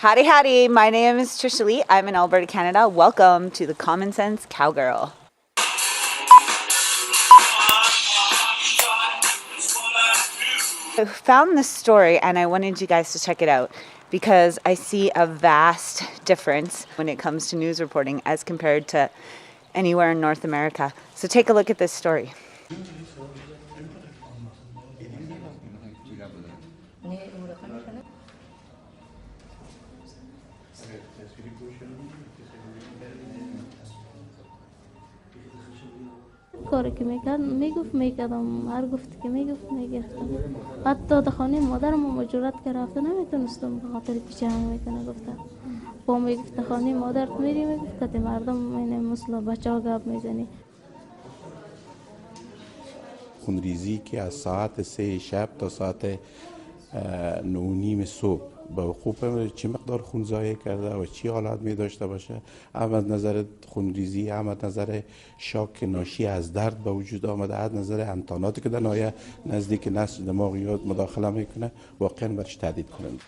Howdy, howdy. My name is Trishaly. I'm in Alberta, Canada. Welcome to the Common Sense Cowgirl. I found this story and I wanted you guys to check it out because I see a vast difference when it comes to news reporting as compared to anywhere in North America. So take a look at this story. کاری که میکرد میکردم هر گفتی که میگفتم حتی تا خانه مادرم مجرد که رفته نمیتونستم به خاطر پیچه هم میکنه گفتم با میگفت خانه مادرت میری میگفت که مردم این مثل بچه ها گپ میزنی خونریزی که از ساعت 3 شب تا ساعت 9:30 صبح به وقوع چه مقدار خون ضایع کرده و چی حالات می داشته باشه، هم از نظر خونریزی، هم از نظر شاک ناشی از درد به وجود آمده، از نظر امتحاناتی که در نهایت نزدیک نسل دماغ یا مداخله میکنه، واقعا برش تهدید کننده.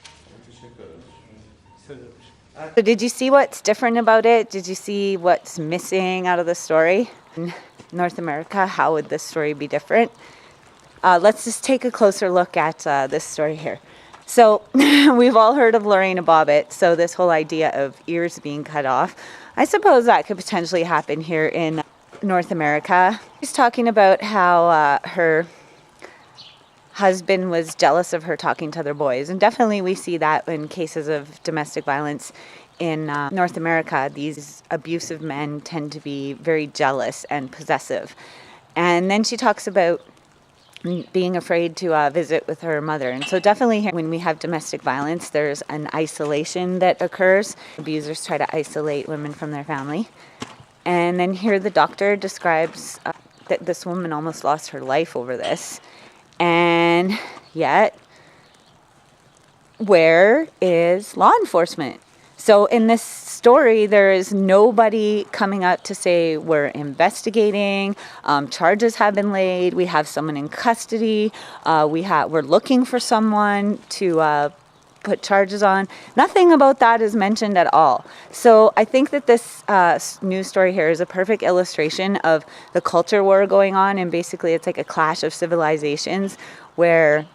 So did you see what's different about it? Did you see what's missing out of the story? In North America, how would this story be different? Let's just take a closer look at this story here. So we've all heard of Lorena Bobbitt. So this whole idea of ears being cut off, I suppose that could potentially happen here in North America. She's talking about how her husband was jealous of her talking to other boys. And definitely we see that in cases of domestic violence in North America. These abusive men tend to be very jealous and possessive. And then she talks about being afraid to visit with her mother. And so definitely here, when we have domestic violence, there's an isolation that occurs. Abusers try to isolate women from their family. And then here the doctor describes that this woman almost lost her life over this. And yet, where is law enforcement? So in this story, there is nobody coming up to say we're investigating, charges have been laid, we have someone in custody, we're looking for someone to put charges on. Nothing about that is mentioned at all. So I think that this news story here is a perfect illustration of the culture war going on, and basically it's like a clash of civilizations where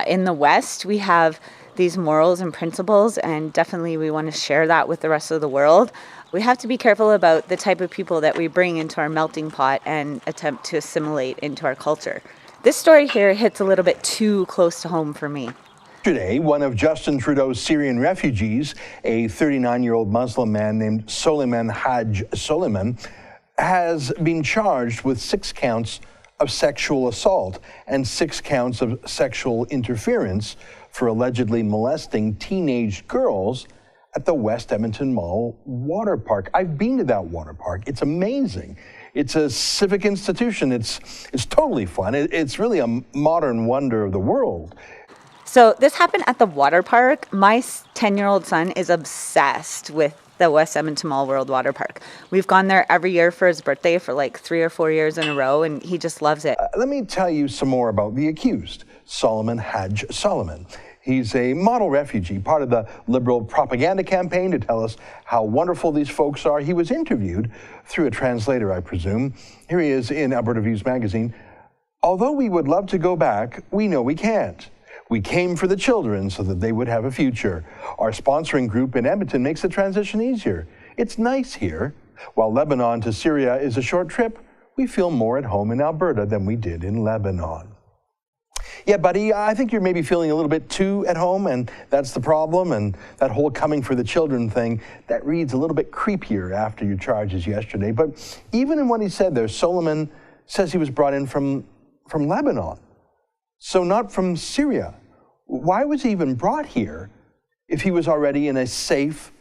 in the West we have these morals and principles, and definitely we want to share that with the rest of the world. We have to be careful about the type of people that we bring into our melting pot and attempt to assimilate into our culture. This story here hits a little bit too close to home for me. Yesterday, one of Justin Trudeau's Syrian refugees, a 39-year-old Muslim man named Soliman Haj Soliman, has been charged with 6 counts of sexual assault and 6 counts of sexual interference for allegedly molesting teenage girls at the West Edmonton Mall water park. I've been to that water park. It's amazing. It's a civic institution. It's totally fun. It's really a modern wonder of the world. So this happened at the water park. My 10-year-old son is obsessed with the West Edmonton Mall World Water Park. We've gone there every year for his birthday for like 3 or 4 years in a row, and he just loves it. Let me tell you some more about the accused, Soliman Haj Soliman. He's a model refugee, part of the Liberal propaganda campaign to tell us how wonderful these folks are. He was interviewed through a translator, I presume. Here he is in Alberta Views magazine. Although we would love to go back, we know we can't. We came for the children so that they would have a future. Our sponsoring group in Edmonton makes the transition easier. It's nice here. While Lebanon to Syria is a short trip, we feel more at home in Alberta than we did in Lebanon. Yeah, buddy, I think you're maybe feeling a little bit too at home, and that's the problem. And that whole coming for the children thing, that reads a little bit creepier after your charges yesterday. But even in what he said there, Soliman says he was brought in from Lebanon. So not from Syria. Why was he even brought here if he was already in a safe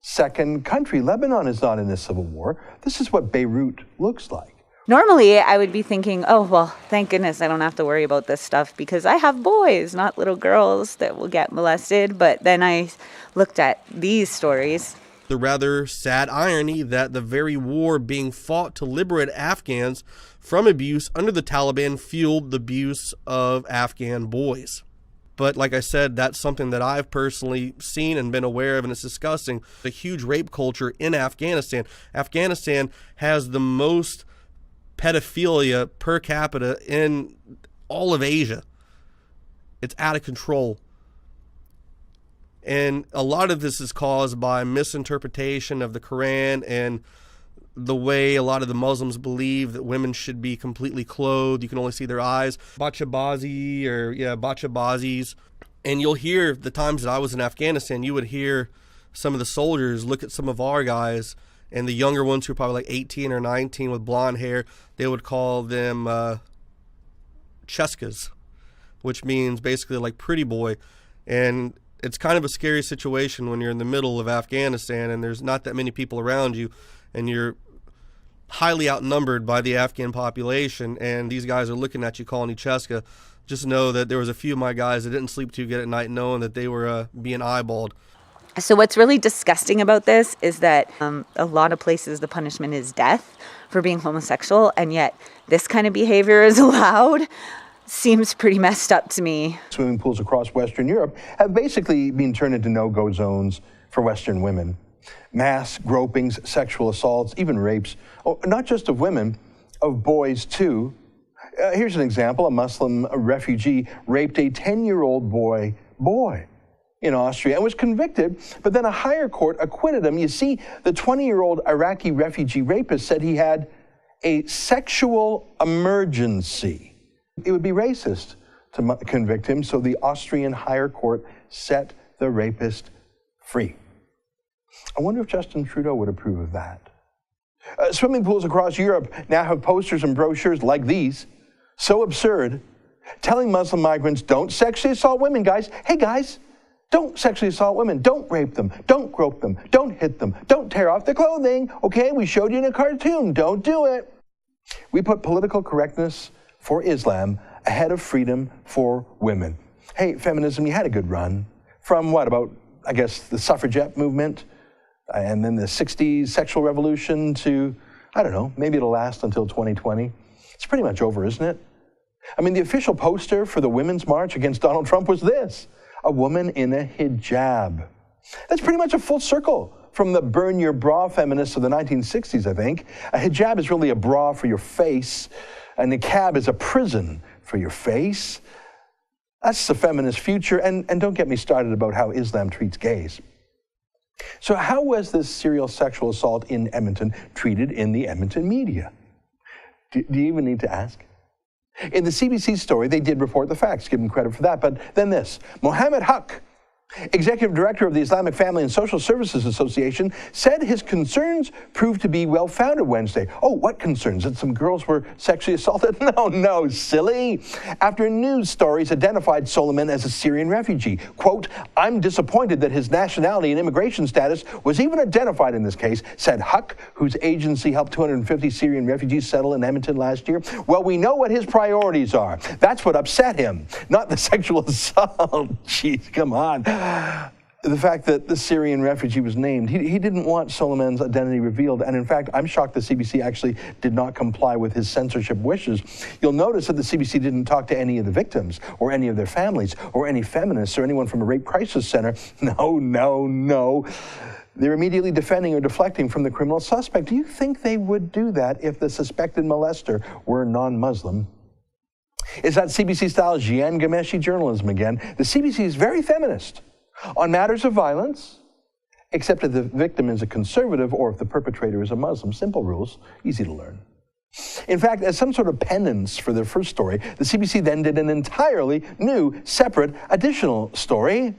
second country? Lebanon is not in a civil war. This is what Beirut looks like. Normally, I would be thinking, oh, well, thank goodness I don't have to worry about this stuff because I have boys, not little girls that will get molested. But then I looked at these stories. The rather sad irony that the very war being fought to liberate Afghans from abuse under the Taliban fueled the abuse of Afghan boys. But like I said, that's something that I've personally seen and been aware of, and it's disgusting. The huge rape culture in Afghanistan. Afghanistan has the most pedophilia per capita in all of Asia. It's out of control. And a lot of this is caused by misinterpretation of the Quran and the way a lot of the Muslims believe that women should be completely clothed. You can only see their eyes. Bachabazis. And you'll hear the times that I was in Afghanistan, you would hear some of the soldiers look at some of our guys, and the younger ones who are probably like 18 or 19 with blonde hair, they would call them cheskas, which means basically like pretty boy. And it's kind of a scary situation when you're in the middle of Afghanistan and there's not that many people around you, and you're highly outnumbered by the Afghan population, and these guys are looking at you calling you Cheska. Just know that there was a few of my guys that didn't sleep too good at night knowing that they were being eyeballed. So what's really disgusting about this is that a lot of places the punishment is death for being homosexual, and yet this kind of behavior is allowed. Seems pretty messed up to me. Swimming pools across Western Europe have basically been turned into no-go zones for Western women. Mass gropings, sexual assaults, even rapes, not just of women, of boys too. Here's an example. A Muslim refugee raped a 10-year-old boy in Austria and was convicted, but then a higher court acquitted him. You see, the 20-year-old Iraqi refugee rapist said he had a sexual emergency. It would be racist to convict him, so the Austrian higher court set the rapist free. I wonder if Justin Trudeau would approve of that. Swimming pools across Europe now have posters and brochures like these, so absurd, telling Muslim migrants, don't sexually assault women, guys. Hey, guys, don't sexually assault women. Don't rape them. Don't grope them. Don't hit them. Don't tear off their clothing. Okay, we showed you in a cartoon. Don't do it. We put political correctness for Islam ahead of freedom for women. Hey, feminism, you had a good run. From what, about, I guess, the suffragette movement, and then the 60s sexual revolution to, I don't know, maybe it'll last until 2020. It's pretty much over, isn't it? I mean, the official poster for the Women's March against Donald Trump was this: a woman in a hijab. That's pretty much a full circle from the burn your bra feminists of the 1960s, I think. A hijab is really a bra for your face. A niqab is a prison for your face. That's the feminist future, and don't get me started about how Islam treats gays. So how was this serial sexual assault in Edmonton treated in the Edmonton media? Do you even need to ask? In the CBC story, they did report the facts, give them credit for that. But then this: Mohammed Haq, executive director of the Islamic Family and Social Services Association, said his concerns proved to be well-founded Wednesday. Oh, what concerns? That some girls were sexually assaulted? No, silly. After news stories identified Solomon as a Syrian refugee. Quote, I'm disappointed that his nationality and immigration status was even identified in this case, said Huck, whose agency helped 250 Syrian refugees settle in Edmonton last year. Well, we know what his priorities are. That's what upset him, not the sexual assault. Jeez, come on. The fact that the Syrian refugee was named, he didn't want Solomon's identity revealed. And in fact, I'm shocked the CBC actually did not comply with his censorship wishes. You'll notice that the CBC didn't talk to any of the victims or any of their families or any feminists or anyone from a rape crisis center. No. They're immediately defending or deflecting from the criminal suspect. Do you think they would do that if the suspected molester were non-Muslim? Is that CBC-style Jian Ghomeshi journalism again? The CBC is very feminist on matters of violence, except if the victim is a conservative or if the perpetrator is a Muslim. Simple rules, easy to learn. In fact, as some sort of penance for their first story, the CBC then did an entirely new, separate, additional story,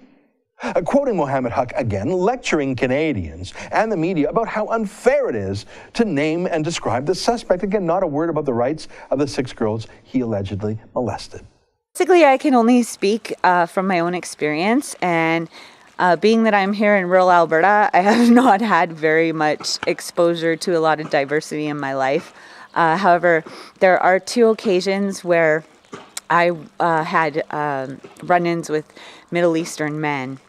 quoting Mohammed Haq again, lecturing Canadians and the media about how unfair it is to name and describe the suspect. Again, not a word about the rights of the 6 girls he allegedly molested. Basically, I can only speak from my own experience, and being that I'm here in rural Alberta, I have not had very much exposure to a lot of diversity in my life. However, there are 2 occasions where I had run-ins with Middle Eastern men.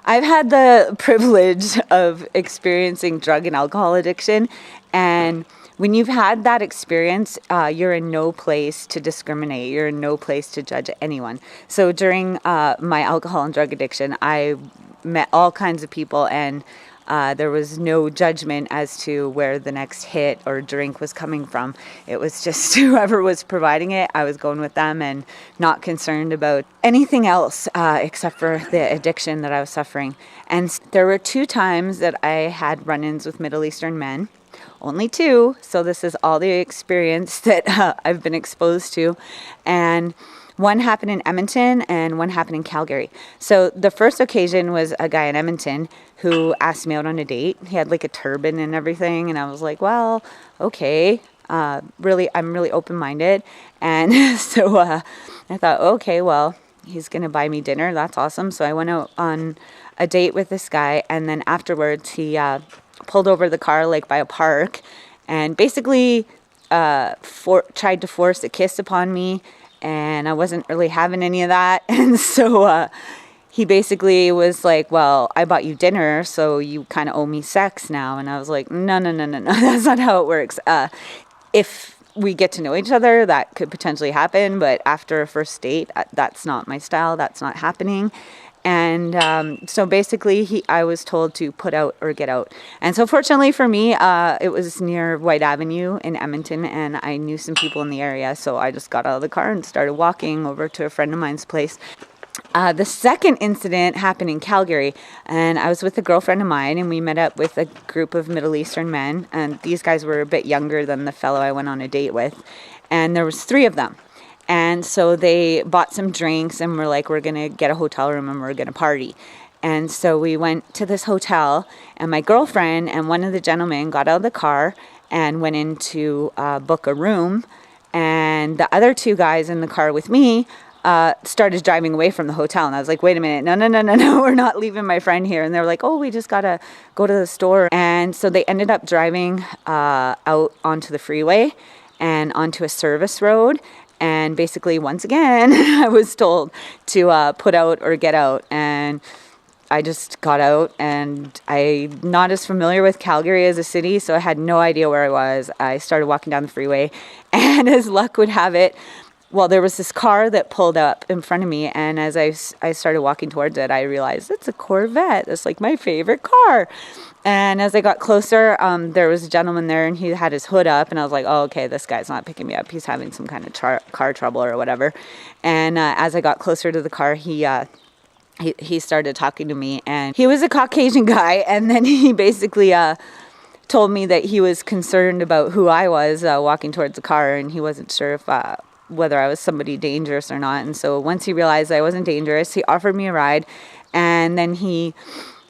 I've had the privilege of experiencing drug and alcohol addiction, and when you've had that experience, you're in no place to discriminate. You're in no place to judge anyone. So during my alcohol and drug addiction, I met all kinds of people, and there was no judgment as to where the next hit or drink was coming from. It was just whoever was providing it, I was going with them and not concerned about anything else except for the addiction that I was suffering. And there were 2 times that I had run-ins with Middle Eastern men. Only 2, so this is all the experience that I've been exposed to. And one happened in Edmonton and one happened in Calgary. So the first occasion was a guy in Edmonton who asked me out on a date. He had like a turban and everything, and I was like, well, okay. I'm really open-minded. And so I thought, okay, well, he's going to buy me dinner. That's awesome. So I went out on a date with this guy, and then afterwards he pulled over the car like by a park and basically tried to force a kiss upon me. And I wasn't really having any of that. And so he basically was like, well, I bought you dinner, so you kind of owe me sex now. And I was like, no, that's not how it works. If we get to know each other, that could potentially happen. But after a first date, that's not my style. That's not happening. And so basically, I was told to put out or get out. And so fortunately for me, it was near White Avenue in Edmonton, and I knew some people in the area. So I just got out of the car and started walking over to a friend of mine's place. The second incident happened in Calgary, and I was with a girlfriend of mine, and we met up with a group of Middle Eastern men. And these guys were a bit younger than the fellow I went on a date with. And there was 3 of them. And so they bought some drinks and were like, we're going to get a hotel room and we're going to party. And so we went to this hotel, and my girlfriend and one of the gentlemen got out of the car and went in to book a room. And the other 2 guys in the car with me started driving away from the hotel. And I was like, wait a minute, no, we're not leaving my friend here. And they were like, oh, we just got to go to the store. And so they ended up driving out onto the freeway and onto a service road. And basically, once again, I was told to put out or get out. And I just got out, and I'm not as familiar with Calgary as a city, so I had no idea where I was. I started walking down the freeway, and as luck would have it, well, there was this car that pulled up in front of me, and as I started walking towards it, I realized it's a Corvette. It's like my favorite car. And as I got closer, there was a gentleman there, and he had his hood up, and I was like, oh, okay, this guy's not picking me up. He's having some kind of car trouble or whatever. And as I got closer to the car, he started talking to me, and he was a Caucasian guy, and then he basically told me that he was concerned about who I was walking towards the car, and he wasn't sure if whether I was somebody dangerous or not. And so once he realized I wasn't dangerous, he offered me a ride, and then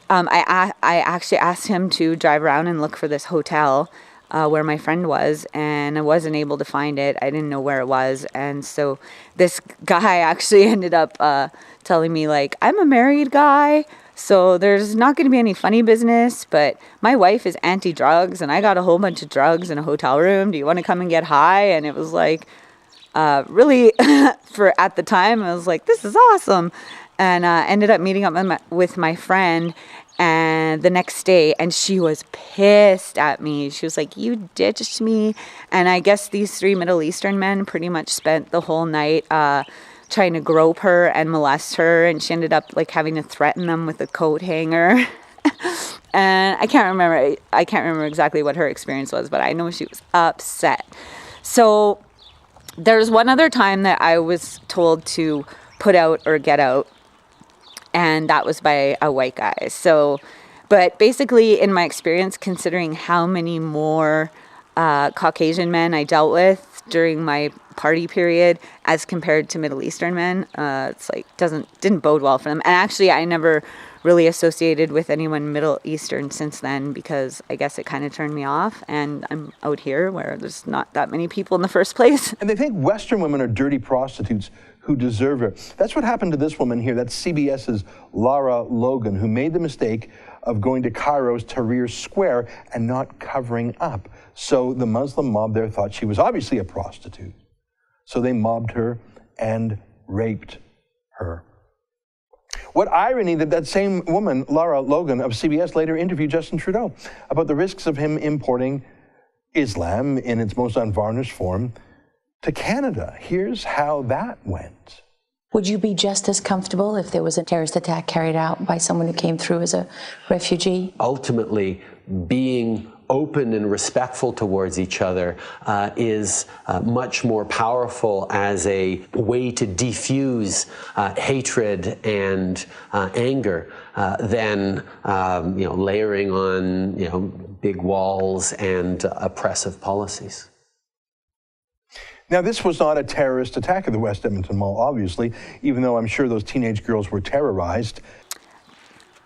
I actually asked him to drive around and look for this hotel where my friend was, and I wasn't able to find it. I didn't know where it was. And so this guy actually ended up telling me, like, I'm a married guy, so there's not going to be any funny business, but my wife is anti-drugs, and I got a whole bunch of drugs in a hotel room. Do you want to come and get high? And it was like, really, for at the time, I was like, this is awesome. And ended up meeting up with my friend and the next day, and she was pissed at me. She was like, you ditched me. And I guess these 3 Middle Eastern men pretty much spent the whole night trying to grope her and molest her, and she ended up like having to threaten them with a coat hanger. And I can't remember exactly what her experience was, but I know she was upset. So there's one other time that I was told to put out or get out, and that was by a white guy. So, but basically in my experience, considering how many more Caucasian men I dealt with during my party period as compared to Middle Eastern men, it's like didn't bode well for them. And actually, I never really associated with anyone Middle Eastern since then, because I guess it kind of turned me off, and I'm out here where there's not that many people in the first place. And they think Western women are dirty prostitutes who deserve it. That's what happened to this woman here. That's CBS's Lara Logan, who made the mistake of going to Cairo's Tahrir Square and not covering up. So the Muslim mob there thought she was obviously a prostitute. So they mobbed her and raped her. What irony that same woman, Lara Logan of CBS, later interviewed Justin Trudeau about the risks of him importing Islam in its most unvarnished form to Canada. Here's how that went. Would you be just as comfortable if there was a terrorist attack carried out by someone who came through as a refugee? Ultimately, being open and respectful towards each other is much more powerful as a way to diffuse hatred and anger than layering on big walls and oppressive policies. Now, this was not a terrorist attack at the West Edmonton Mall, obviously, even though I'm sure those teenage girls were terrorized.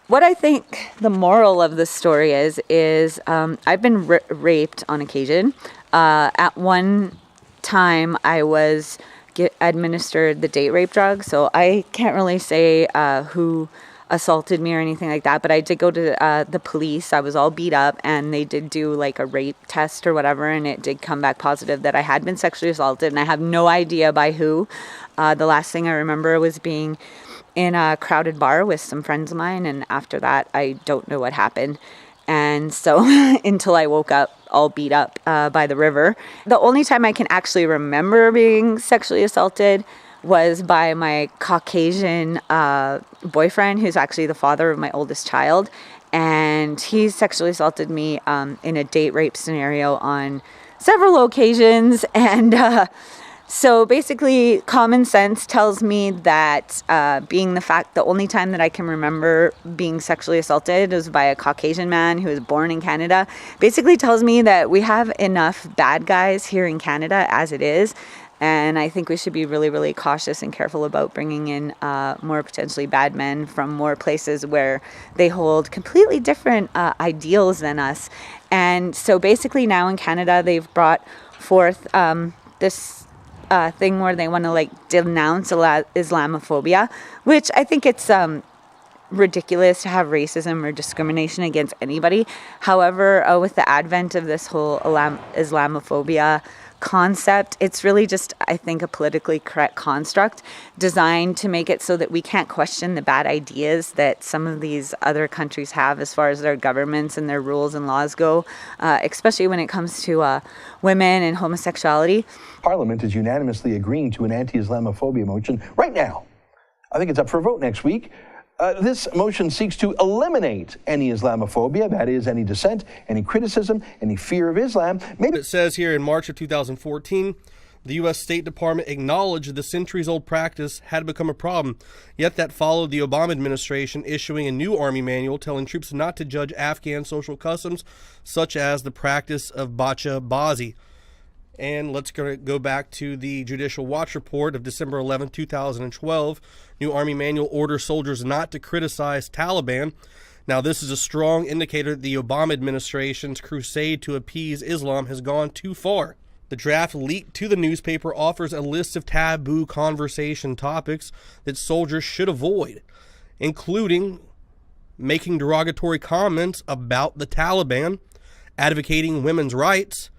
What I think the moral of this story is I've been raped on occasion. At one time, I was administered the date rape drug, so I can't really say who assaulted me or anything like that, but I did go to the police. I was all beat up, and they did do like a rape test or whatever, and it did come back positive that I had been sexually assaulted, and I have no idea by who. The last thing I remember was being in a crowded bar with some friends of mine, and after that I don't know what happened. And so until I woke up all beat up by the river. The only time I can actually remember being sexually assaulted was by my Caucasian boyfriend, who's actually the father of my oldest child, and he sexually assaulted me in a date rape scenario on several occasions. And so basically, common sense tells me that the only time that I can remember being sexually assaulted was by a Caucasian man who was born in Canada, basically tells me that we have enough bad guys here in Canada as it is. And I think we should be really, really cautious and careful about bringing in more potentially bad men from more places where they hold completely different ideals than us. And so basically now in Canada, they've brought forth this thing where they want to denounce Islamophobia, which I think it's ridiculous to have racism or discrimination against anybody. However, with the advent of this whole Islamophobia concept, it's really just, I think, a politically correct construct designed to make it so that we can't question the bad ideas that some of these other countries have as far as their governments and their rules and laws go, especially when it comes to women and homosexuality. Parliament is unanimously agreeing to an anti-Islamophobia motion right now. I think it's up for a vote next week. This motion seeks to eliminate any Islamophobia, that is, any dissent, any criticism, any fear of Islam. It says here in March of 2014, the U.S. State Department acknowledged the centuries-old practice had become a problem, yet that followed the Obama administration issuing a new Army manual telling troops not to judge Afghan social customs, such as the practice of bacha bazi. And let's go back to the Judicial Watch report of December 11, 2012. New Army manual orders soldiers not to criticize Taliban. Now, this is a strong indicator that the Obama administration's crusade to appease Islam has gone too far. The draft leaked to the newspaper offers a list of taboo conversation topics that soldiers should avoid, including making derogatory comments about the Taliban, advocating women's rights,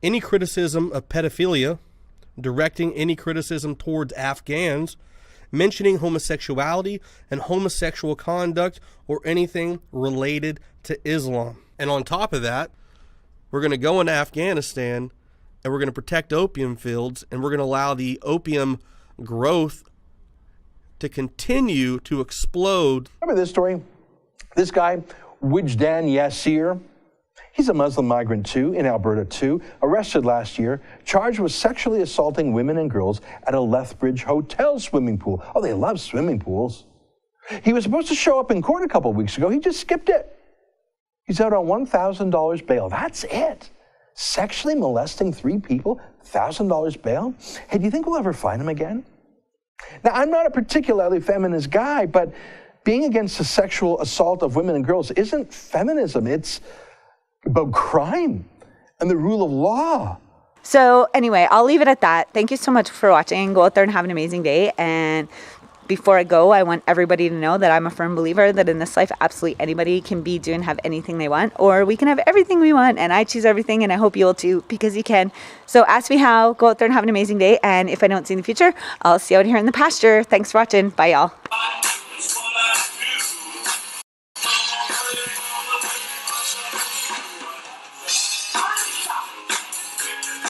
any criticism of pedophilia, directing any criticism towards Afghans, mentioning homosexuality and homosexual conduct, or anything related to Islam. And on top of that, we're going to go into Afghanistan and we're going to protect opium fields, and we're going to allow the opium growth to continue to explode. Remember this story? This guy, Wijdan Yasir, he's a Muslim migrant too, in Alberta too, arrested last year, charged with sexually assaulting women and girls at a Lethbridge hotel swimming pool. Oh, they love swimming pools. He was supposed to show up in court a couple of weeks ago. He just skipped it. He's out on $1,000 bail. That's it. Sexually molesting 3 people, $1,000 bail? Hey, do you think we'll ever find him again? Now, I'm not a particularly feminist guy, but being against the sexual assault of women and girls isn't feminism. It's about crime and the rule of law. So anyway, I'll leave it at that. Thank you so much for watching. Go out there and have an amazing day. And before I go, I want everybody to know that I'm a firm believer that in this life, absolutely anybody can be, do, and have anything they want, or we can have everything we want. And I choose everything, and I hope you will too, because you can. So ask me how. Go out there and have an amazing day. And if I don't see you in the future, I'll see you out here in the pasture. Thanks for watching. Bye, y'all.